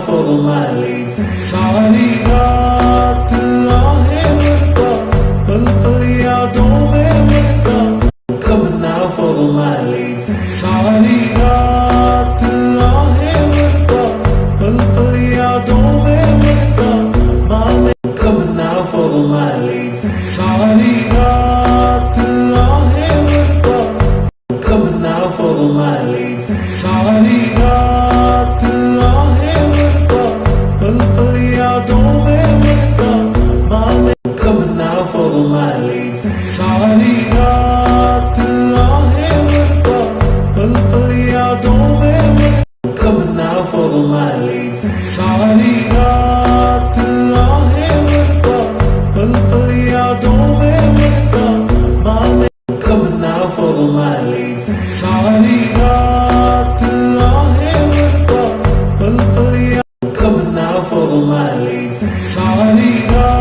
follow my lead. सारी रात आहें भरता, पल पल यादों में मरता, come now follow my lead. सारी रात आहें भरता, पल पल यादों में मरता, माने come now follow my lead. सारी रात आहें भरता, come now follow my lead. सारी रात आहें भरता, पल पल यादों में मरता, माने come now follow my lead. सारी रात आहें भरता, पल पल यादों में मरता, come now follow my lead. सारी रात आहें भरता, पल पल यादों में मरता, माने come now follow my lead. सारी रात आहें भरता, पल पल come now follow my lead. सारी रात